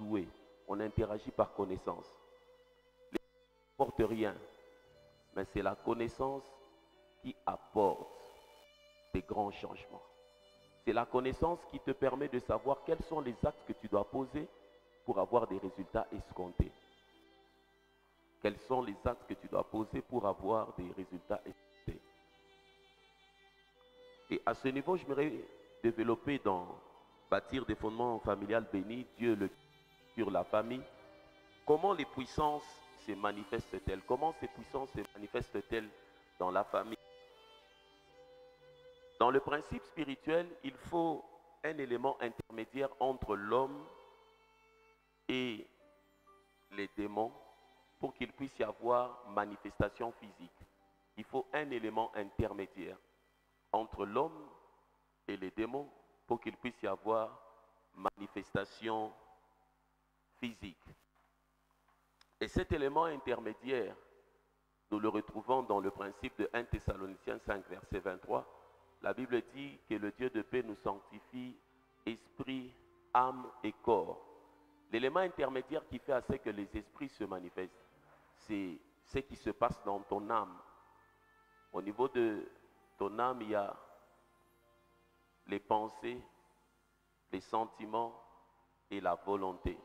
souhait. On interagit par connaissance. Les ne portent rien, mais c'est la connaissance qui apporte des grands changements. C'est la connaissance qui te permet de savoir quels sont les actes que tu dois poser pour avoir des résultats escomptés. Quels sont les actes que tu dois poser pour avoir des résultats escomptés. Et à ce niveau, je m'aimerais développer dans bâtir des fondements familiales bénis, Dieu sur la famille. Comment les puissances se manifestent-elles? Comment ces puissances se manifestent-elles dans la famille? Dans le principe spirituel, il faut un élément intermédiaire entre l'homme et les démons pour qu'il puisse y avoir manifestation physique. Il faut un élément intermédiaire entre l'homme et les démons pour qu'il puisse y avoir manifestation physique. Et cet élément intermédiaire, nous le retrouvons dans le principe de 1 Thessaloniciens 5, verset 23. La Bible dit que le Dieu de paix nous sanctifie, esprit, âme et corps. L'élément intermédiaire qui fait à ce que les esprits se manifestent, c'est ce qui se passe dans ton âme. Au niveau de ton âme, il y a les pensées, les sentiments et la volonté.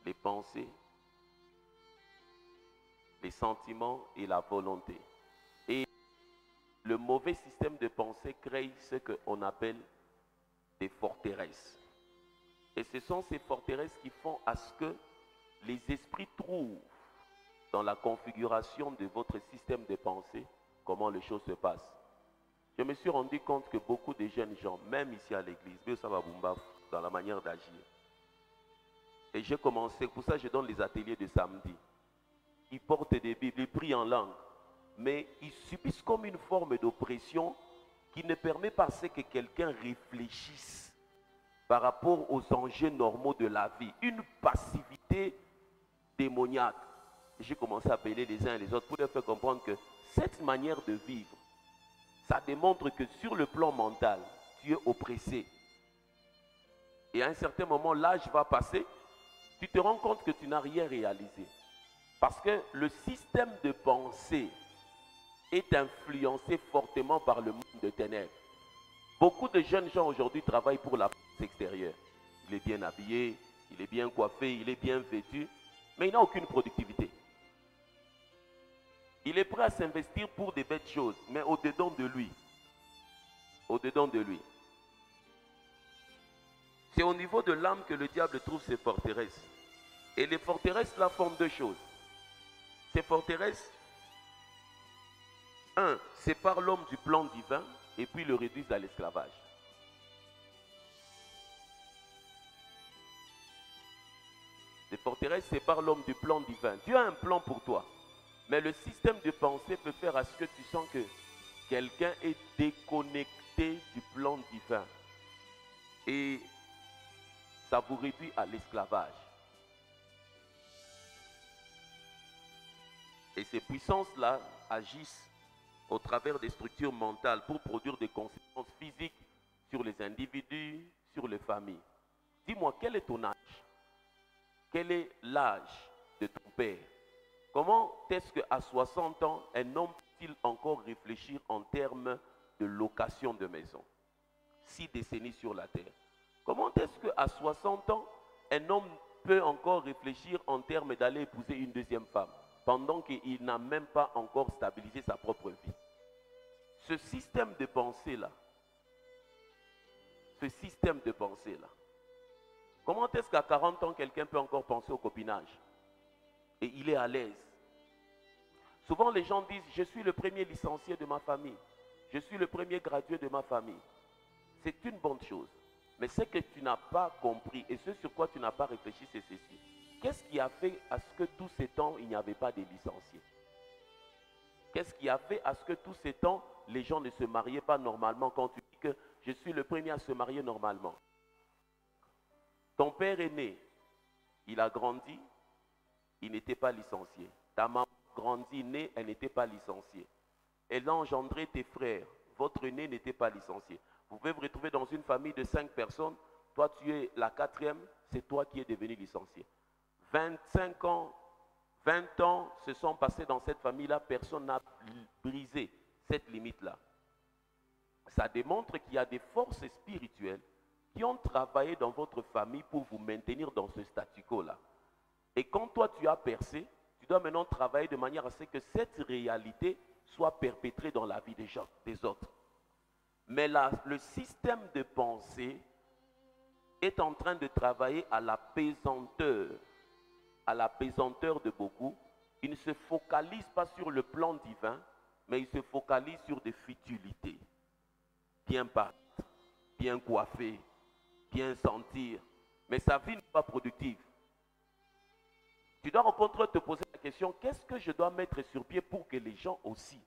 Les pensées, les sentiments et la volonté. Et le mauvais système de pensée crée ce qu'on appelle des forteresses. Et ce sont ces forteresses qui font à ce que les esprits trouvent dans la configuration de votre système de pensée comment les choses se passent. Je me suis rendu compte que beaucoup de jeunes gens, même ici à l'église, dans la manière d'agir. Et j'ai commencé, pour ça je donne les ateliers de samedi. Ils portent des Bibles, ils prient en langue, mais ils subissent comme une forme d'oppression qui ne permet pas à ce que quelqu'un réfléchisse par rapport aux enjeux normaux de la vie. Une passivité démoniaque. J'ai commencé à appeler les uns et les autres pour leur faire comprendre que cette manière de vivre, ça démontre que sur le plan mental, tu es oppressé. Et à un certain moment, l'âge va passer, tu te rends compte que tu n'as rien réalisé. Parce que le système de pensée est influencé fortement par le monde de ténèbres. Beaucoup de jeunes gens aujourd'hui travaillent pour la force extérieure. Il est bien habillé, il est bien coiffé, il est bien vêtu, mais il n'a aucune productivité. Il est prêt à s'investir pour des bêtes choses, mais au-dedans de lui. Au-dedans de lui. C'est au niveau de l'âme que le diable trouve ses forteresses. Et les forteresses là forment deux choses. Ces forteresses, un, séparent l'homme du plan divin et puis le réduisent à l'esclavage. Les forteresses séparent l'homme du plan divin. Dieu a un plan pour toi. Mais le système de pensée peut faire à ce que tu sens que quelqu'un est déconnecté du plan divin. Et ça vous réduit à l'esclavage. Et ces puissances-là agissent au travers des structures mentales pour produire des conséquences physiques sur les individus, sur les familles. Dis-moi, quel est ton âge? Quel est l'âge de ton père? Comment est-ce qu'à 60 ans, un homme peut-il encore réfléchir en termes de location de maison? 6 décennies sur la terre. Comment est-ce qu'à 60 ans, un homme peut encore réfléchir en termes d'aller épouser une deuxième femme pendant qu'il n'a même pas encore stabilisé sa propre vie? Ce système de pensée-là, comment est-ce qu'à 40 ans, quelqu'un peut encore penser au copinage? Et il est à l'aise. Souvent, les gens disent, je suis le premier licencié de ma famille. Je suis le premier gradué de ma famille. C'est une bonne chose. Mais ce que tu n'as pas compris et ce sur quoi tu n'as pas réfléchi, c'est ceci. Qu'est-ce qui a fait à ce que tous ces temps, il n'y avait pas de licenciés? Qu'est-ce qui a fait à ce que tous ces temps, les gens ne se mariaient pas normalement quand tu dis que je suis le premier à se marier normalement? Ton père est né, il a grandi, il n'était pas licencié. Ta maman grandit, née, elle n'était pas licenciée. Elle a engendré tes frères. Votre aîné n'était pas licencié. Vous pouvez vous retrouver dans une famille de 5 personnes. toi tu es la quatrième, c'est toi qui es devenu licencié. 25 ans, 20 ans se sont passés dans cette famille-là, personne n'a brisé cette limite-là. Ça démontre qu'il y a des forces spirituelles qui ont travaillé dans votre famille pour vous maintenir dans ce statu quo-là. Et quand toi tu as percé, tu dois maintenant travailler de manière à ce que cette réalité soit perpétrée dans la vie des gens, des autres. Mais là, le système de pensée est en train de travailler à la pesanteur de beaucoup. Il ne se focalise pas sur le plan divin, mais il se focalise sur des futilités. Bien paraître, bien coiffer, bien sentir, mais sa vie n'est pas productive. Tu dois au contraire te poser la question, qu'est-ce que je dois mettre sur pied pour que les gens aussi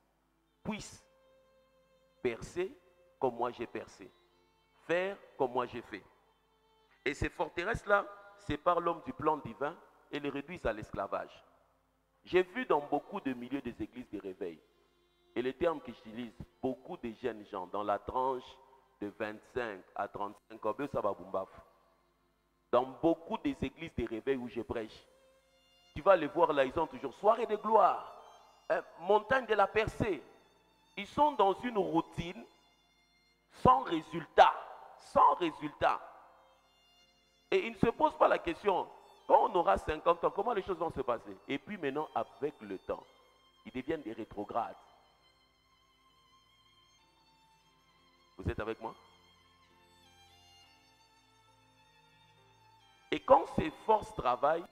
puissent percer comme moi j'ai percé, faire comme moi j'ai fait. Et ces forteresses-là séparent l'homme du plan divin et les réduisent à l'esclavage. J'ai vu dans beaucoup de milieux des églises des réveils, et le terme que j'utilise, beaucoup de jeunes gens dans la tranche de 25 à 35 ans, dans beaucoup des églises des réveils où je prêche, tu vas les voir là, ils ont toujours soirée de gloire, montagne de la percée. Ils sont dans une routine sans résultat, sans résultat. Et ils ne se posent pas la question, quand on aura 50 ans, comment les choses vont se passer? Et puis maintenant, avec le temps, ils deviennent des rétrogrades. Vous êtes avec moi? Et quand ces forces travaillent,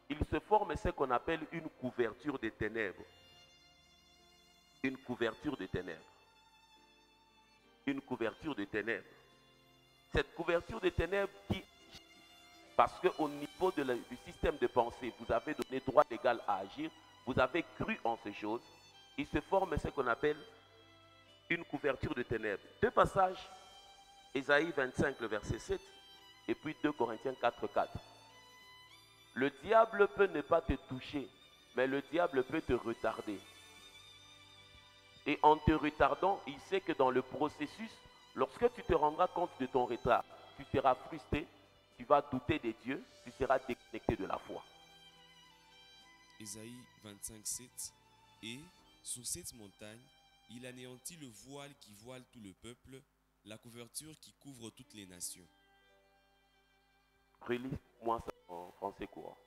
il se forme ce qu'on appelle une couverture des ténèbres. Une couverture de ténèbres. Une couverture de ténèbres. Cette couverture de ténèbres qui, parce qu'au niveau du système de pensée, vous avez donné droit légal à agir, vous avez cru en ces choses, il se forme ce qu'on appelle une couverture de ténèbres. Deux passages, Ésaïe 25, le verset 7, et puis 2 Corinthiens 4, 4. Le diable peut ne pas te toucher, mais le diable peut te retarder. Et en te retardant, il sait que dans le processus, lorsque tu te rendras compte de ton retard, tu seras frustré, tu vas douter de Dieu, tu seras déconnecté de la foi. Ésaïe 25, 7. Et sur cette montagne, il anéantit le voile qui voile tout le peuple, la couverture qui couvre toutes les nations. Relis-moi ça en français courant.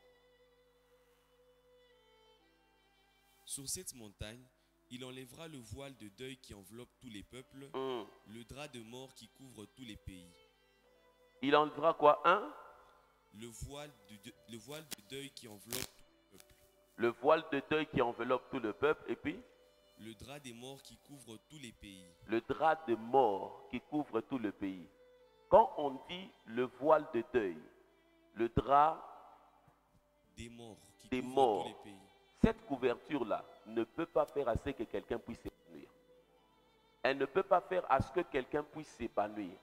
Sur cette montagne, il enlèvera le voile de deuil qui enveloppe tous les peuples, le drap de mort qui couvre tous les pays. Il enlèvera quoi? Le voile de deuil qui enveloppe tout le peuple. Le voile de deuil qui enveloppe tout le peuple, et puis le drap des morts qui couvre tous les pays. Le drap de mort qui couvre tout le pays. Quand on dit le voile de deuil, le drap des morts qui des couvre morts, tous les pays. Cette couverture-là ne peut pas faire à ce que quelqu'un puisse s'épanouir. Elle ne peut pas faire à ce que quelqu'un puisse s'épanouir.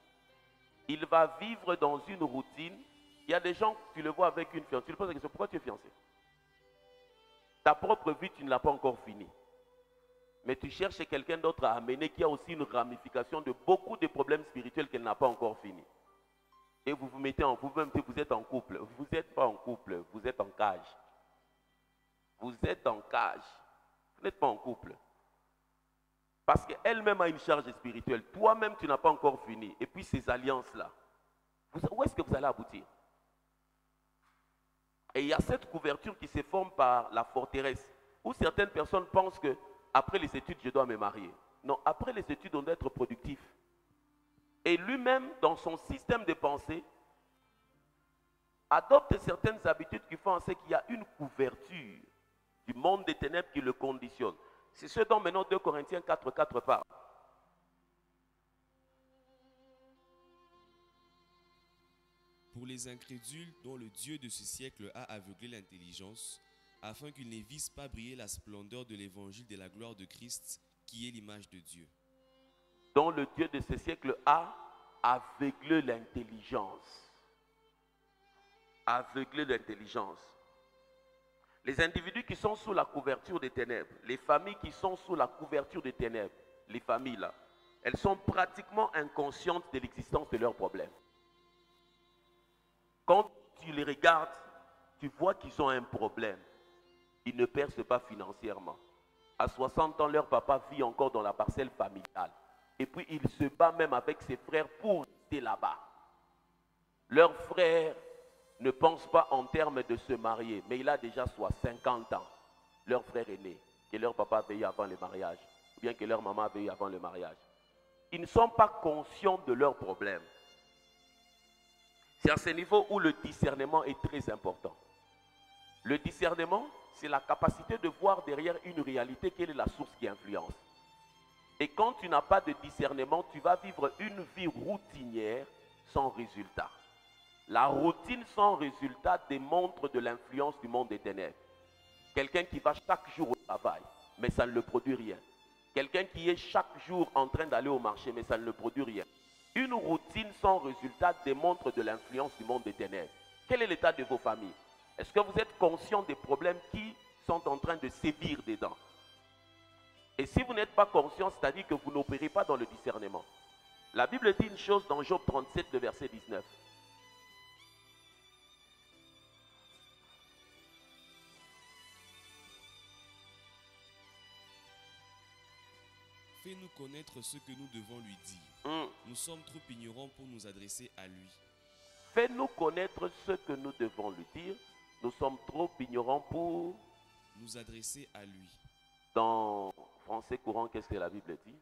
Il va vivre dans une routine. Il y a des gens, tu le vois avec une fiancée, tu lui poses la question, pourquoi tu es fiancé? Ta propre vie, tu ne l'as pas encore finie. Mais tu cherches quelqu'un d'autre à amener qui a aussi une ramification de beaucoup de problèmes spirituels qu'elle n'a pas encore fini. Et vous vous mettez en vous-même, vous êtes en couple. Vous n'êtes pas en couple, vous êtes en cage. Vous êtes en cage. Vous n'êtes pas en couple. Parce qu'elle-même a une charge spirituelle. Toi-même, tu n'as pas encore fini. Et puis ces alliances-là, où est-ce que vous allez aboutir? Et il y a cette couverture qui se forme par la forteresse, où certaines personnes pensent que après les études, je dois me marier. Non, après les études, on doit être productif. Et lui-même, dans son système de pensée, adopte certaines habitudes qui font en sorte qu'il y a une couverture du monde des ténèbres qui le conditionne. C'est ce dont maintenant 2 Corinthiens 4, 4 parle. Pour les incrédules dont le Dieu de ce siècle a aveuglé l'intelligence, afin qu'ils ne visent pas briller la splendeur de l'évangile de la gloire de Christ, qui est l'image de Dieu. Dont le Dieu de ce siècle a aveuglé l'intelligence. Aveuglé l'intelligence. Les individus qui sont sous la couverture des ténèbres, les familles qui sont sous la couverture des ténèbres, les familles là, elles sont pratiquement inconscientes de l'existence de leurs problèmes. Quand tu les regardes, tu vois qu'ils ont un problème. Ils ne percent pas financièrement. À 60 ans, leur papa vit encore dans la parcelle familiale. Et puis, il se bat même avec ses frères pour rester là-bas. Leur frère ne pense pas en termes de se marier, mais il a déjà soit 50 ans. Leur frère aîné, que leur papa avait eu avant le mariage, ou bien que leur maman avait eu avant le mariage. Ils ne sont pas conscients de leurs problèmes. C'est à ce niveau où le discernement est très important. Le discernement, c'est la capacité de voir derrière une réalité quelle est la source qui influence. Et quand tu n'as pas de discernement, tu vas vivre une vie routinière sans résultat. La routine sans résultat démontre de l'influence du monde des ténèbres. Quelqu'un qui va chaque jour au travail, mais ça ne le produit rien. Quelqu'un qui est chaque jour en train d'aller au marché, mais ça ne le produit rien. Une routine sans résultat démontre de l'influence du monde des ténèbres. Quel est l'état de vos familles? Est-ce que vous êtes conscient des problèmes qui sont en train de sévir dedans? Et si vous n'êtes pas conscient, c'est-à-dire que vous n'opérez pas dans le discernement. La Bible dit une chose dans Job 37, le verset 19. Fais-nous connaître ce que nous devons lui dire. Nous sommes trop ignorants pour nous adresser à lui. Fais-nous connaître ce que nous devons lui dire. Nous sommes trop ignorants pour nous adresser à lui. Dans français courant, qu'est-ce que la Bible dit?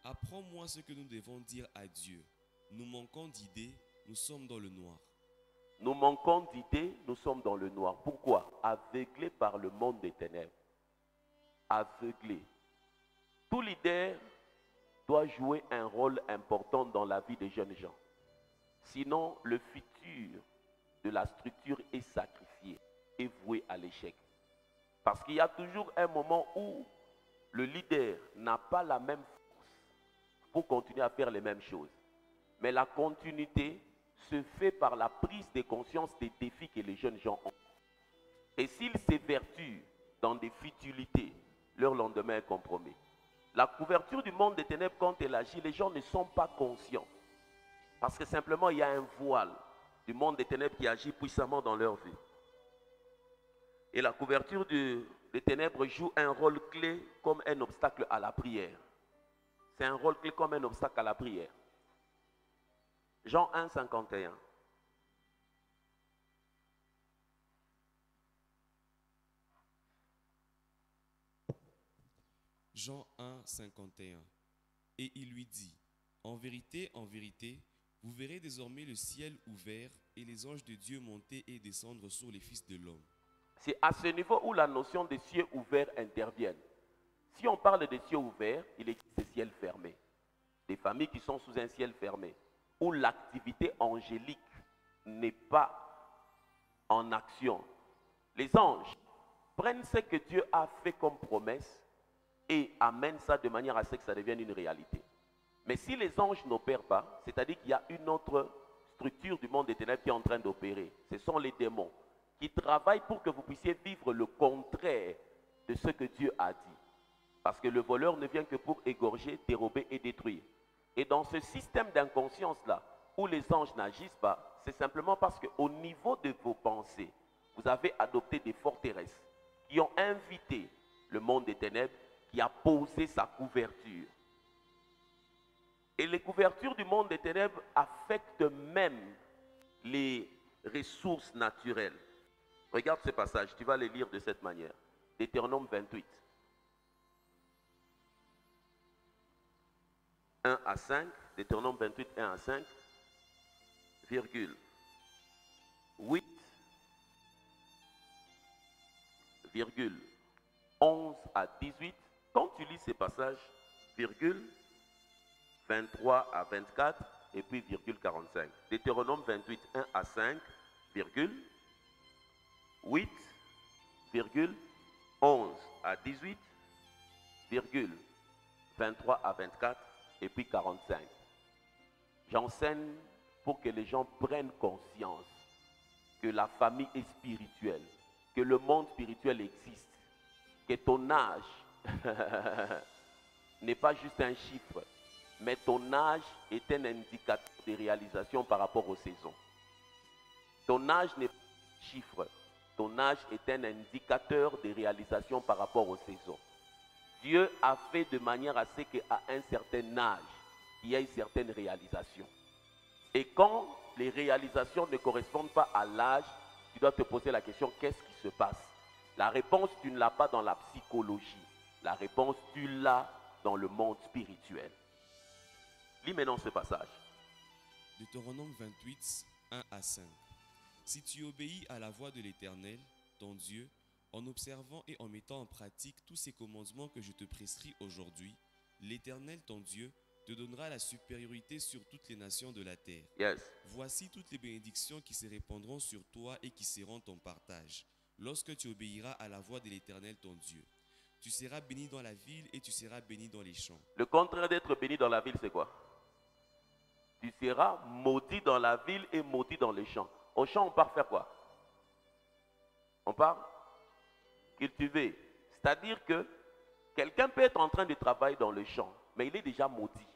Apprends-moi ce que nous devons dire à Dieu. Nous manquons d'idées, nous sommes dans le noir. Nous manquons d'idées, nous sommes dans le noir. Pourquoi? Aveuglés par le monde des ténèbres. Aveuglés. Tout leader doit jouer un rôle important dans la vie des jeunes gens. Sinon, le futur de la structure est sacrifié, est voué à l'échec. Parce qu'il y a toujours un moment où le leader n'a pas la même force pour continuer à faire les mêmes choses. Mais la continuité se fait par la prise de conscience des défis que les jeunes gens ont. Et s'ils s'évertuent dans des futilités, leur lendemain est compromis. La couverture du monde des ténèbres, quand elle agit, les gens ne sont pas conscients. Parce que simplement, il y a un voile du monde des ténèbres qui agit puissamment dans leur vie. Et la couverture des ténèbres joue un rôle clé comme un obstacle à la prière. C'est un rôle clé comme un obstacle à la prière. Jean 1, 51. Jean 1, 51. Et il lui dit, en vérité, vous verrez désormais le ciel ouvert et les anges de Dieu monter et descendre sur les fils de l'homme. C'est à ce niveau où la notion de cieux ouverts intervient. Si on parle de cieux ouverts, il existe des ciels fermés. Des familles qui sont sous un ciel fermé, où l'activité angélique n'est pas en action. Les anges prennent ce que Dieu a fait comme promesse et amènent ça de manière à ce que ça devienne une réalité. Mais si les anges n'opèrent pas, c'est-à-dire qu'il y a une autre structure du monde des ténèbres qui est en train d'opérer. Ce sont les démons qui travaillent pour que vous puissiez vivre le contraire de ce que Dieu a dit. Parce que le voleur ne vient que pour égorger, dérober et détruire. Et dans ce système d'inconscience-là, où les anges n'agissent pas, c'est simplement parce qu'au niveau de vos pensées, vous avez adopté des forteresses qui ont invité le monde des ténèbres, qui a posé sa couverture. Et les couvertures du monde des ténèbres affectent même les ressources naturelles. Regarde ce passage, tu vas les lire de cette manière. Deutéronome 28. 1 à 5, Deutéronome 28, 1 à 5, virgule, 8, virgule, 11 à 18. Quand tu lis ces passages, virgule, 23 à 24, et puis virgule 45. Deutéronome 28, 1 à 5, virgule, 8, virgule, 11 à 18, virgule, 23 à 24, et puis 45. J'enseigne pour que les gens prennent conscience que la famille est spirituelle, que le monde spirituel existe, que ton âge n'est pas juste un chiffre, mais ton âge est un indicateur des réalisations par rapport aux saisons. Ton âge n'est pas un chiffre. Ton âge est un indicateur de réalisation par rapport aux saisons. Dieu a fait de manière à ce qu'à un certain âge, il y ait une certaine réalisation. Et quand les réalisations ne correspondent pas à l'âge, tu dois te poser la question, qu'est-ce qui se passe? La réponse, tu ne l'as pas dans la psychologie. La réponse, tu l'as dans le monde spirituel. Lis maintenant ce passage. Deutéronome 28, 1 à 5. Si tu obéis à la voix de l'Éternel, ton Dieu, en observant et en mettant en pratique tous ces commandements que je te prescris aujourd'hui, l'Éternel, ton Dieu, te donnera la supériorité sur toutes les nations de la terre. Yes. Voici toutes les bénédictions qui se répandront sur toi et qui seront ton partage, lorsque tu obéiras à la voix de l'Éternel, ton Dieu. Tu seras béni dans la ville et tu seras béni dans les champs. Le contraire d'être béni dans la ville, c'est quoi? Tu seras maudit dans la ville et maudit dans les champs. Au champ, on part faire quoi? On part cultiver. C'est-à-dire que quelqu'un peut être en train de travailler dans le champ, mais il est déjà maudit.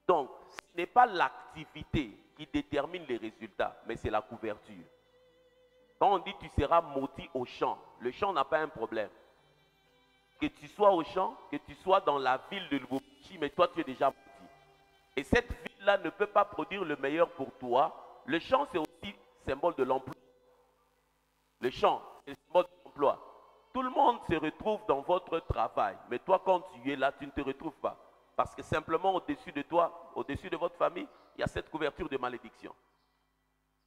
Donc, ce n'est pas l'activité qui détermine les résultats, mais c'est la couverture. Quand on dit tu seras maudit au champ, le champ n'a pas un problème. Que tu sois au champ, que tu sois dans la ville de Lubumbashi, mais toi tu es déjà maudit. Et cette ville-là ne peut pas produire le meilleur pour toi. Le champ, c'est aussi symbole de l'emploi. Le champ, c'est symbole de l'emploi. Tout le monde se retrouve dans votre travail, mais toi, quand tu es là, tu ne te retrouves pas. Parce que simplement au-dessus de toi, au-dessus de votre famille, il y a cette couverture de malédiction.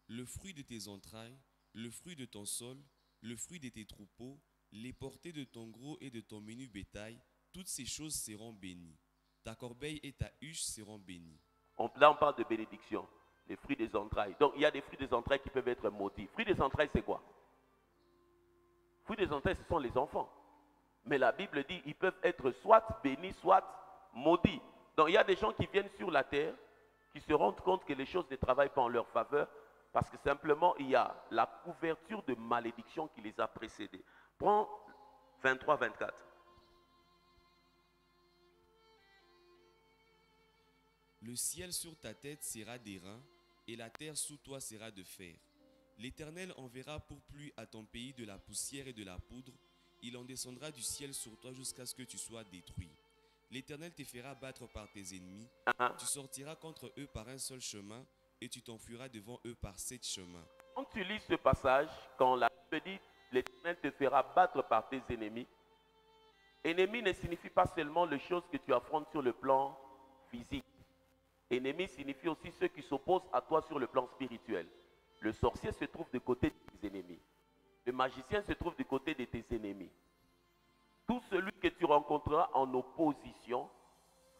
Le fruit de tes entrailles, le fruit de ton sol, le fruit de tes troupeaux, les portées de ton gros et de ton menu bétail, toutes ces choses seront bénies. Ta corbeille et ta huche seront bénies. Là, on parle de bénédiction, les fruits des entrailles. Donc, il y a des fruits des entrailles qui peuvent être maudits. Fruits des entrailles, c'est quoi? Fruits des entrailles, ce sont les enfants. Mais la Bible dit ils peuvent être soit bénis, soit maudits. Donc, il y a des gens qui viennent sur la terre, qui se rendent compte que les choses ne travaillent pas en leur faveur, parce que simplement, il y a la couverture de malédiction qui les a précédés. Prends 23-24. Le ciel sur ta tête sera d'airain, et la terre sous toi sera de fer. L'Éternel enverra pour pluie à ton pays de la poussière et de la poudre. Il en descendra du ciel sur toi jusqu'à ce que tu sois détruit. L'Éternel te fera battre par tes ennemis. Tu sortiras contre eux par un seul chemin, et tu t'enfuiras devant eux par 7 chemins. Quand tu lis ce passage, quand la Bible dit l'Éternel te fera battre par tes ennemis, ennemi ne signifie pas seulement les choses que tu affrontes sur le plan physique. Ennemi signifie aussi ceux qui s'opposent à toi sur le plan spirituel. Le sorcier se trouve du côté de tes ennemis. Le magicien se trouve du côté de tes ennemis. Tout celui que tu rencontreras en opposition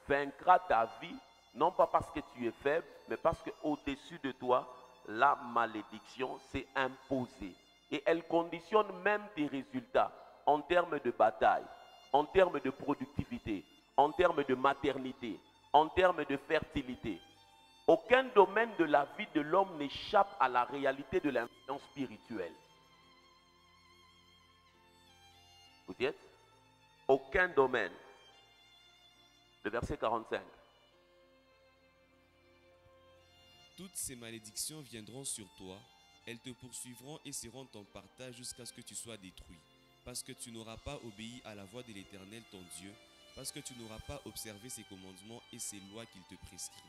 vaincra ta vie, non pas parce que tu es faible, mais parce qu'au-dessus de toi, la malédiction s'est imposée. Et elle conditionne même tes résultats en termes de bataille, en termes de productivité, en termes de maternité, en termes de fertilité. Aucun domaine de la vie de l'homme n'échappe à la réalité de l'influence spirituelle. Vous y êtes? Aucun domaine. Le verset 45. Toutes ces malédictions viendront sur toi, elles te poursuivront et seront ton partage jusqu'à ce que tu sois détruit, parce que tu n'auras pas obéi à la voix de l'Éternel ton Dieu, parce que tu n'auras pas observé ses commandements et ses lois qu'il te prescrit.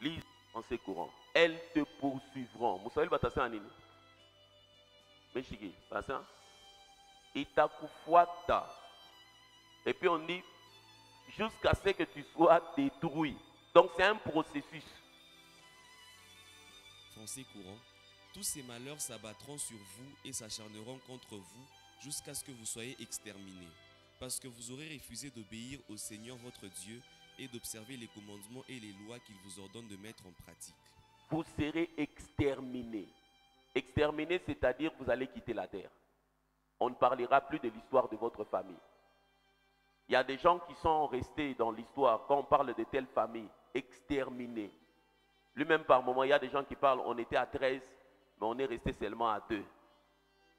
Lise en ces courants. Elles te poursuivront. Vous savez le batassé en ligne? Meshigi, batassé? Itakufuata. Et puis on dit jusqu'à ce que tu sois détruit. Donc c'est un processus. Français courant. Tous ces malheurs s'abattront sur vous et s'acharneront contre vous jusqu'à ce que vous soyez exterminés, parce que vous aurez refusé d'obéir au Seigneur votre Dieu et d'observer les commandements et les lois qu'il vous ordonne de mettre en pratique. Vous serez exterminés. Exterminés, c'est-à-dire vous allez quitter la terre. On ne parlera plus de l'histoire de votre famille. Il y a des gens qui sont restés dans l'histoire, quand on parle de telle famille, exterminés. Lui-même, par moment, il y a des gens qui parlent, on était à 13, mais on est resté seulement à 2.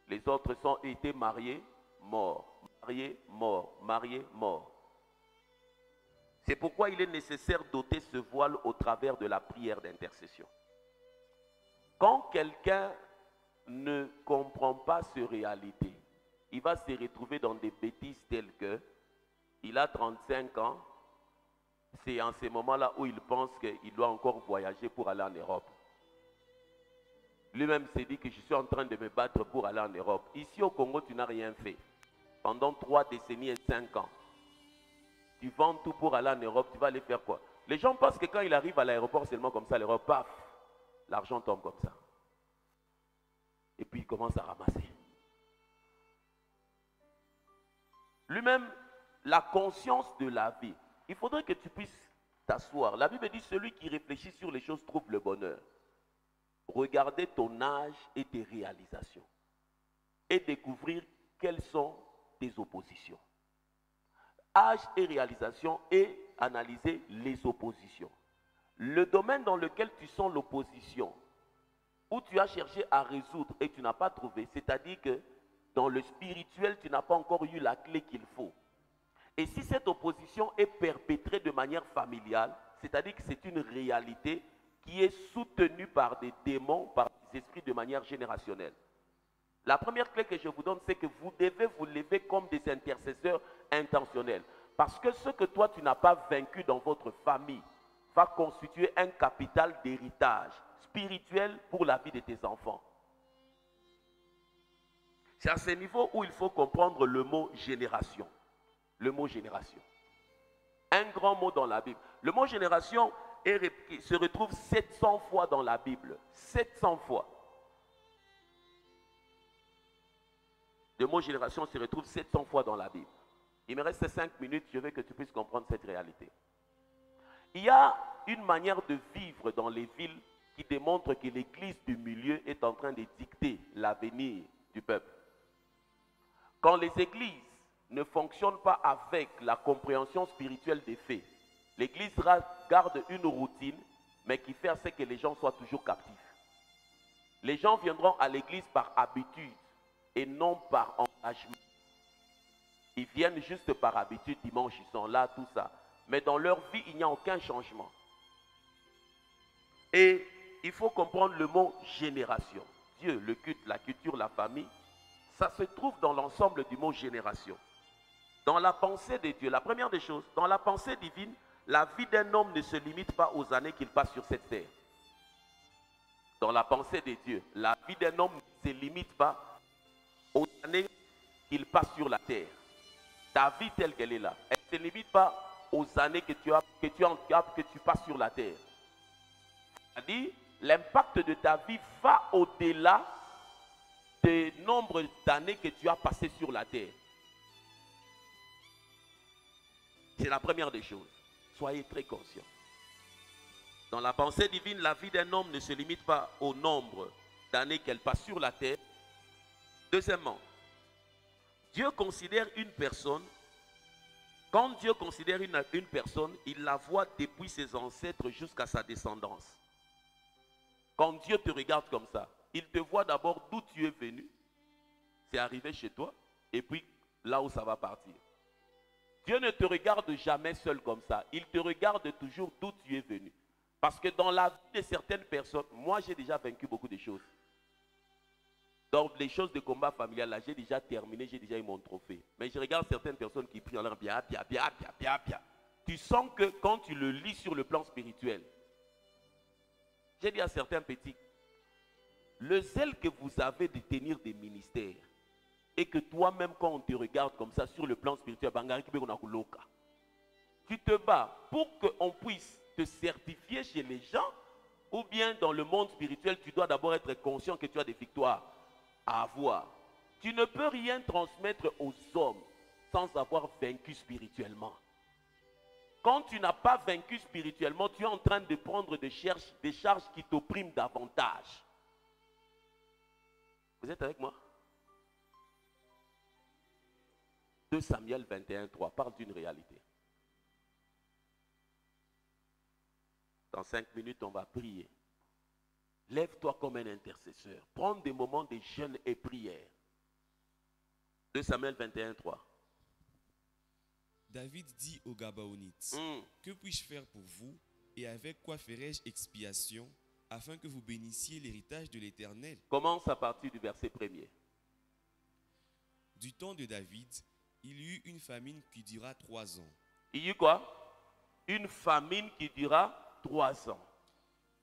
Les autres ont été mariés, morts. Mariés, morts. Mariés, morts. C'est pourquoi il est nécessaire d'ôter ce voile au travers de la prière d'intercession. Quand quelqu'un ne comprend pas cette réalité, il va se retrouver dans des bêtises telles que il a 35 ans, c'est en ces moments-là où il pense qu'il doit encore voyager pour aller en Europe. Lui-même s'est dit que je suis en train de me battre pour aller en Europe. Ici au Congo, tu n'as rien fait. Pendant 3 décennies et 5 ans. Tu vends tout pour aller en Europe, tu vas aller faire quoi? Les gens pensent que quand il arrive à l'aéroport, seulement comme ça, l'Europe, paf, l'argent tombe comme ça. Et puis il commence à ramasser. Lui-même, la conscience de la vie. Il faudrait que tu puisses t'asseoir. La Bible dit, celui qui réfléchit sur les choses trouve le bonheur. Regardez ton âge et tes réalisations. Et découvrir quelles sont tes oppositions. Âge et réalisation et analyser les oppositions. Le domaine dans lequel tu sens l'opposition, où tu as cherché à résoudre et tu n'as pas trouvé, c'est-à-dire que dans le spirituel, tu n'as pas encore eu la clé qu'il faut. Et si cette opposition est perpétrée de manière familiale, c'est-à-dire que c'est une réalité qui est soutenue par des démons, par des esprits de manière générationnelle. La première clé que je vous donne, c'est que vous devez vous lever comme des intercesseurs intentionnels. Parce que ce que toi, tu n'as pas vaincu dans votre famille va constituer un capital d'héritage spirituel pour la vie de tes enfants. C'est à ce niveau où il faut comprendre le mot génération. Le mot génération. Un grand mot dans la Bible. Le mot génération se retrouve 700 fois dans la Bible. 700 fois. Le mot génération se retrouve 700 fois dans la Bible. Il me reste 5 minutes, je veux que tu puisses comprendre cette réalité. Il y a une manière de vivre dans les villes qui démontre que l'église du milieu est en train de dicter l'avenir du peuple. Quand les églises ne fonctionnent pas avec la compréhension spirituelle des faits, l'église garde une routine, mais qui fait à ce que les gens soient toujours captifs. Les gens viendront à l'église par habitude et non par engagement. Ils viennent juste par habitude, dimanche, ils sont là, tout ça. Mais dans leur vie, il n'y a aucun changement. Et il faut comprendre le mot génération. Dieu, le culte, la culture, la famille, ça se trouve dans l'ensemble du mot génération. Dans la pensée de Dieu, la première des choses, dans la pensée divine, la vie d'un homme ne se limite pas aux années qu'il passe sur cette terre. Dans la pensée de Dieu, la vie d'un homme ne se limite pas aux années qu'il passe sur la terre. Ta vie telle qu'elle est là, elle ne se limite pas aux années que tu passes sur la terre. C'est-à-dire, l'impact de ta vie va au-delà du nombre d'années que tu as passées sur la terre. C'est la première des choses. Soyez très conscients. Dans la pensée divine, la vie d'un homme ne se limite pas au nombre d'années qu'elle passe sur la terre. Deuxièmement, Dieu considère une personne, quand Dieu considère une personne, il la voit depuis ses ancêtres jusqu'à sa descendance. Quand Dieu te regarde comme ça, il te voit d'abord d'où tu es venu, c'est arrivé chez toi, et puis là où ça va partir. Dieu ne te regarde jamais seul comme ça, il te regarde toujours d'où tu es venu. Parce que dans la vie de certaines personnes, moi j'ai déjà vaincu beaucoup de choses. Dans les choses de combat familial, là, j'ai déjà terminé, j'ai déjà eu mon trophée. Mais je regarde certaines personnes qui prient en l'air, bien. Tu sens que quand tu le lis sur le plan spirituel, j'ai dit à certains petits, le zèle que vous avez de tenir des ministères, et que toi-même, quand on te regarde comme ça sur le plan spirituel, tu te bats pour qu'on puisse te certifier chez les gens, ou bien dans le monde spirituel, tu dois d'abord être conscient que tu as des victoires à avoir. Tu ne peux rien transmettre aux hommes sans avoir vaincu spirituellement. Quand tu n'as pas vaincu spirituellement, tu es en train de prendre des charges qui t'oppriment davantage. Vous êtes avec moi? 2 Samuel 21:3 parle d'une réalité. Dans 5 minutes, on va prier. Lève-toi comme un intercesseur. Prends des moments de jeûne et prière. 2 Samuel 21:3. David dit aux Gabaonites, que puis-je faire pour vous et avec quoi ferai-je expiation afin que vous bénissiez l'héritage de l'Éternel? Commence à partir du verset 1er. Du temps de David, il y eut une famine qui dura 3 ans. Il y eut quoi? Une famine qui dura 3 ans.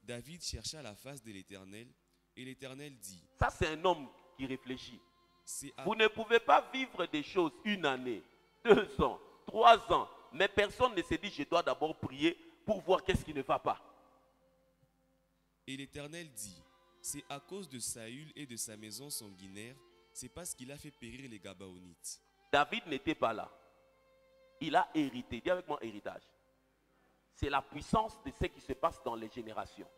David chercha la face de l'Éternel et l'Éternel dit, Ça, c'est un homme qui réfléchit. c'est à... Vous ne pouvez pas vivre des choses 1 année, 2 ans, 3 ans, mais personne ne se dit, je dois d'abord prier pour voir qu'est-ce qui ne va pas. Et l'Éternel dit, c'est à cause de Saül et de sa maison sanguinaire, c'est parce qu'il a fait périr les Gabaonites. David n'était pas là. Il a hérité. Dis avec moi héritage. C'est la puissance de ce qui se passe dans les générations.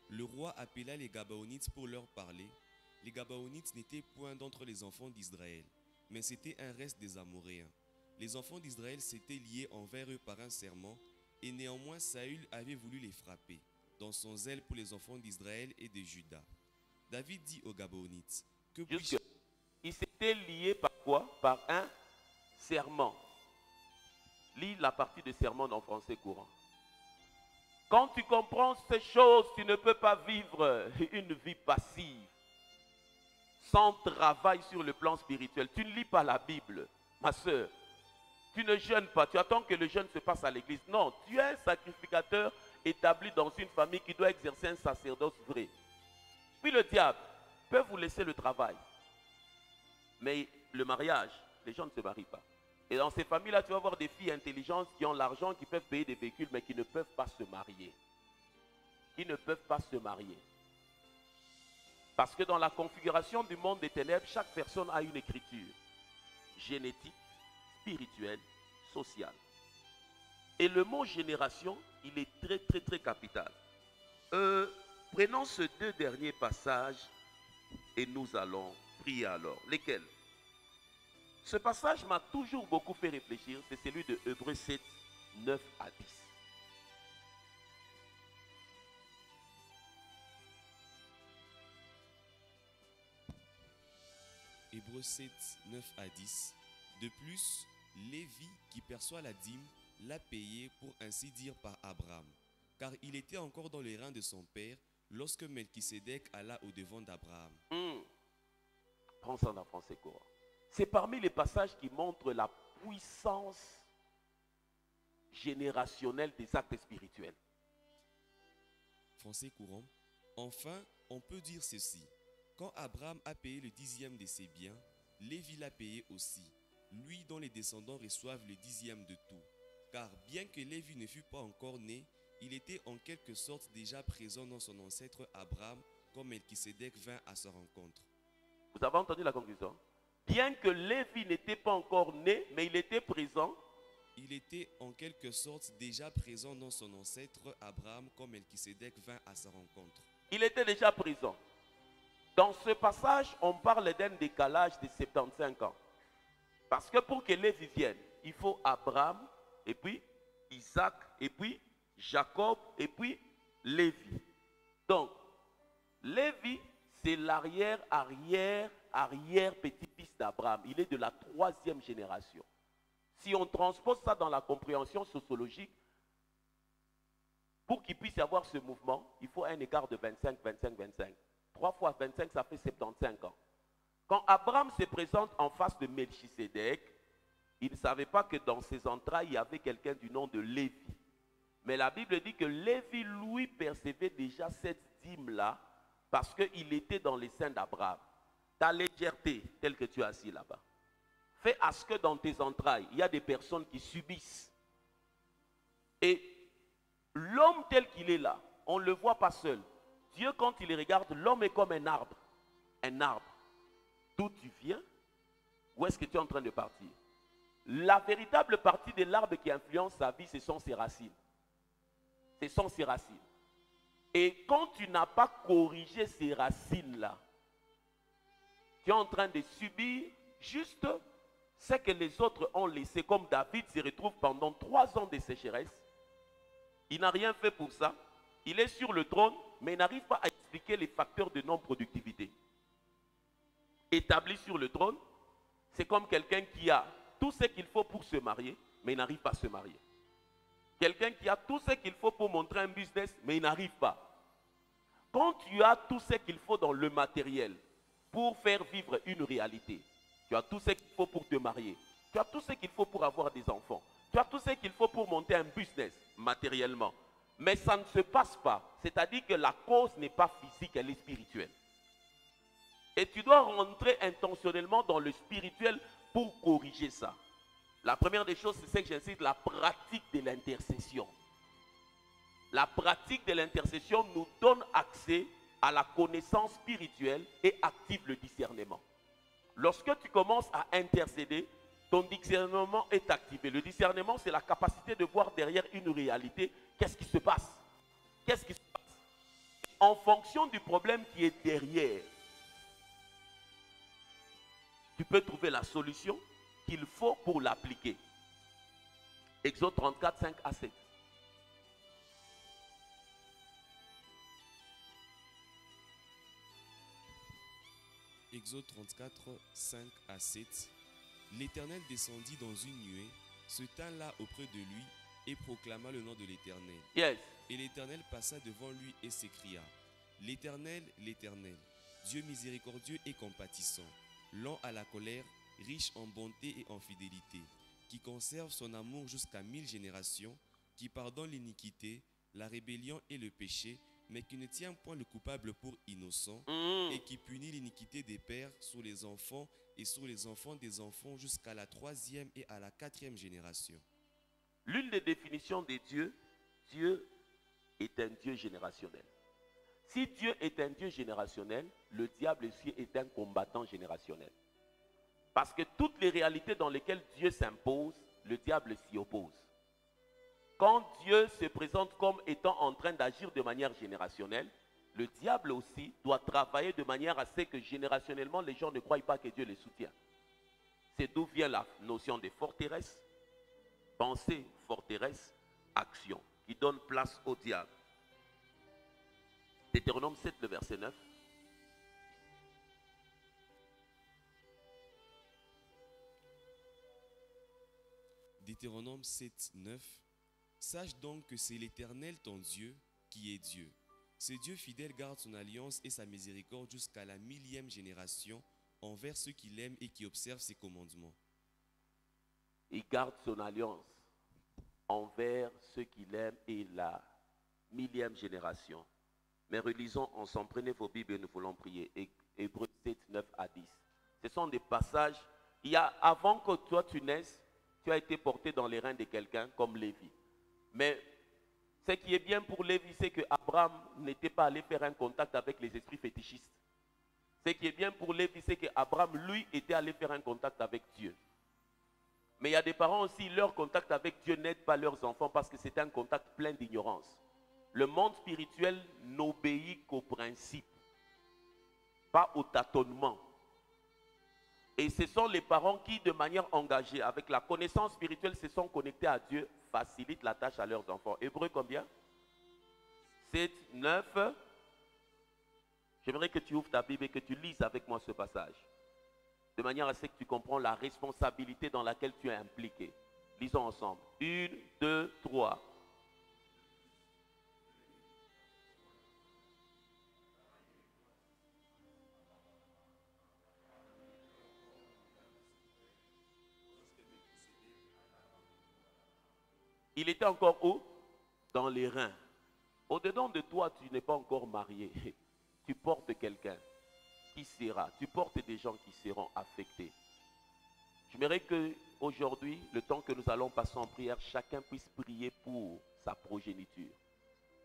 Le roi appela les Gabaonites pour leur parler. Les Gabaonites n'étaient point d'entre les enfants d'Israël, mais c'était un reste des Amoréens. Les enfants d'Israël s'étaient liés envers eux par un serment, et néanmoins Saül avait voulu les frapper, dans son zèle pour les enfants d'Israël et de Juda. David dit aux Gabaonites, que puis-je... Ils s'étaient liés par quoi? Par un serment. Lis la partie de serment en français courant. Quand tu comprends ces choses, tu ne peux pas vivre une vie passive, sans travail sur le plan spirituel. Tu ne lis pas la Bible, ma soeur. Tu ne jeûnes pas, tu attends que le jeûne se passe à l'église. Non, tu es un sacrificateur établi dans une famille qui doit exercer un sacerdoce vrai. Puis le diable peut vous laisser le travail. Mais le mariage, les gens ne se marient pas. Et dans ces familles-là, tu vas voir des filles intelligentes qui ont l'argent, qui peuvent payer des véhicules, mais qui ne peuvent pas se marier. Qui ne peuvent pas se marier. Parce que dans la configuration du monde des ténèbres, chaque personne a une écriture génétique, spirituelle, sociale. Et le mot génération, il est très, très, très capital. Prenons ces 2 derniers passages et nous allons prier alors. Lesquels? Ce passage m'a toujours beaucoup fait réfléchir. C'est celui de Hébreux 7, 9 à 10. Hébreux 7, 9 à 10. De plus, Lévi, qui perçoit la dîme, l'a payé pour ainsi dire par Abraham, car il était encore dans les reins de son père lorsque Melchisédek alla au-devant d'Abraham. Prends ça en français courant. C'est parmi les passages qui montrent la puissance générationnelle des actes spirituels. Français courant. Enfin, on peut dire ceci. Quand Abraham a payé le 10e de ses biens, Lévi l'a payé aussi, lui dont les descendants reçoivent le 10e de tout. Car bien que Lévi ne fût pas encore né, il était en quelque sorte déjà présent dans son ancêtre Abraham quand Melchisédek vint à sa rencontre. Vous avez entendu la conclusion? Bien que Lévi n'était pas encore né, mais il était présent. Il était en quelque sorte déjà présent dans son ancêtre Abraham quand Melchisédek vint à sa rencontre. Il était déjà présent. Dans ce passage, on parle d'un décalage de 75 ans. Parce que pour que Lévi vienne, il faut Abraham, et puis Isaac, et puis Jacob, et puis Lévi. Donc, Lévi, c'est l'arrière-petit-fils d'Abraham. Il est de la 3e génération. Si on transpose ça dans la compréhension sociologique, pour qu'il puisse y avoir ce mouvement, il faut un écart de 25, 25, 25. 3 fois 25, ça fait 75 ans. Quand Abraham se présente en face de Melchisédek, il ne savait pas que dans ses entrailles, il y avait quelqu'un du nom de Lévi. Mais la Bible dit que Lévi, lui, percevait déjà cette dîme-là parce qu'il était dans les seins d'Abraham. Ta légèreté, telle que tu es assis là-bas, fait à ce que dans tes entrailles, il y a des personnes qui subissent. Et l'homme tel qu'il est là, on ne le voit pas seul. Dieu, quand il regarde, l'homme est comme un arbre. Un arbre. D'où tu viens? Où est-ce que tu es en train de partir? La véritable partie de l'arbre qui influence sa vie, ce sont ses racines. Ce sont ses racines. Et quand tu n'as pas corrigé ces racines-là, tu es en train de subir juste ce que les autres ont laissé. Comme David se retrouve pendant 3 ans de sécheresse. Il n'a rien fait pour ça. Il est sur le trône, mais il n'arrive pas à expliquer les facteurs de non-productivité. Établi sur le trône, c'est comme quelqu'un qui a tout ce qu'il faut pour se marier, mais il n'arrive pas à se marier. Quelqu'un qui a tout ce qu'il faut pour montrer un business, mais il n'arrive pas. Quand tu as tout ce qu'il faut dans le matériel pour faire vivre une réalité, tu as tout ce qu'il faut pour te marier, tu as tout ce qu'il faut pour avoir des enfants, tu as tout ce qu'il faut pour monter un business matériellement, mais ça ne se passe pas. C'est-à-dire que la cause n'est pas physique, elle est spirituelle. Et tu dois rentrer intentionnellement dans le spirituel pour corriger ça. La première des choses, c'est ce que j'insiste, la pratique de l'intercession. La pratique de l'intercession nous donne accès à la connaissance spirituelle et active le discernement. Lorsque tu commences à intercéder, ton discernement est activé. Le discernement, c'est la capacité de voir derrière une réalité, qu'est-ce qui se passe. Qu'est-ce qui se passe? En fonction du problème qui est derrière, tu peux trouver la solution qu'il faut pour l'appliquer. Exode 34, 5 à 7. Exode 34, 5 à 7. L'Éternel descendit dans une nuée, se tint là auprès de lui et proclama le nom de l'Éternel. Yes. Et l'Éternel passa devant lui et s'écria: L'Éternel, l'Éternel, Dieu miséricordieux et compatissant, lent à la colère, riche en bonté et en fidélité, qui conserve son amour jusqu'à 1000 générations, qui pardonne l'iniquité, la rébellion et le péché, mais qui ne tient point le coupable pour innocent, et qui punit l'iniquité des pères sur les enfants et sur les enfants des enfants jusqu'à la 3e et à la 4e génération. L'une des définitions de Dieu, Dieu est un Dieu générationnel. Si Dieu est un Dieu générationnel, le diable aussi est un combattant générationnel. Parce que toutes les réalités dans lesquelles Dieu s'impose, le diable s'y oppose. Quand Dieu se présente comme étant en train d'agir de manière générationnelle, le diable aussi doit travailler de manière à ce que générationnellement les gens ne croient pas que Dieu les soutient. C'est d'où vient la notion de forteresse, pensée, forteresse, action, qui donne place au diable. Deutéronome 7, le verset 9. Deutéronome 7, 9. Sache donc que c'est l'Éternel ton Dieu qui est Dieu. Ce Dieu fidèle garde son alliance et sa miséricorde jusqu'à la 1000e génération envers ceux qui l'aiment et qui observent ses commandements. Il garde son alliance envers ceux qui l'aiment et la 1000e génération. Mais relisons ensemble, prenez vos Bibles et nous voulons prier. Hébreux 7, 9 à 10. Ce sont des passages, avant que toi tu naisses, tu as été porté dans les reins de quelqu'un comme Lévi. Mais ce qui est bien pour Lévi, c'est que Abraham n'était pas allé faire un contact avec les esprits fétichistes. Ce qui est bien pour Lévi, c'est que Abraham, lui, était allé faire un contact avec Dieu. Mais il y a des parents aussi, leur contact avec Dieu n'aide pas leurs enfants parce que c'est un contact plein d'ignorance. Le monde spirituel n'obéit qu'au principe, pas au tâtonnement. Et ce sont les parents qui, de manière engagée, avec la connaissance spirituelle, se sont connectés à Dieu, facilitent la tâche à leurs enfants. Hébreux combien? 7, 9. J'aimerais que tu ouvres ta Bible et que tu lises avec moi ce passage. De manière à ce que tu comprends la responsabilité dans laquelle tu es impliqué. Lisons ensemble. 1, 2, 3. Il était encore où? Dans les reins. Au-dedans de toi, tu n'es pas encore marié. Tu portes quelqu'un qui sera. Tu portes des gens qui seront affectés. J'aimerais qu'aujourd'hui, le temps que nous allons passer en prière, chacun puisse prier pour sa progéniture.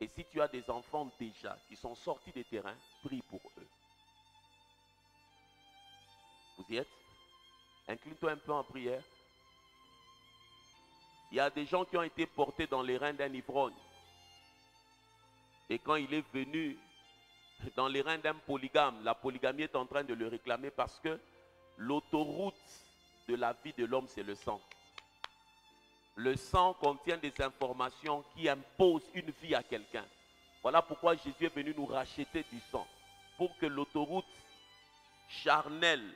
Et si tu as des enfants déjà qui sont sortis des terrains, prie pour eux. Vous y êtes? Incline-toi un peu en prière. Il y a des gens qui ont été portés dans les reins d'un ivrogne. Et quand il est venu dans les reins d'un polygame, la polygamie est en train de le réclamer parce que l'autoroute de la vie de l'homme, c'est le sang. Le sang contient des informations qui imposent une vie à quelqu'un. Voilà pourquoi Jésus est venu nous racheter du sang. Pour que l'autoroute charnelle,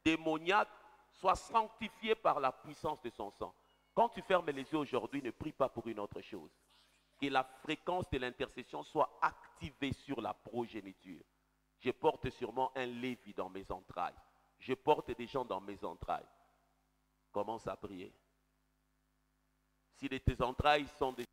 démoniaque, soient sanctifiés par la puissance de son sang. Quand tu fermes les yeux aujourd'hui, ne prie pas pour une autre chose. Que la fréquence de l'intercession soit activée sur la progéniture. Je porte sûrement un Lévi dans mes entrailles. Je porte des gens dans mes entrailles. Commence à prier. Si tes entrailles sont des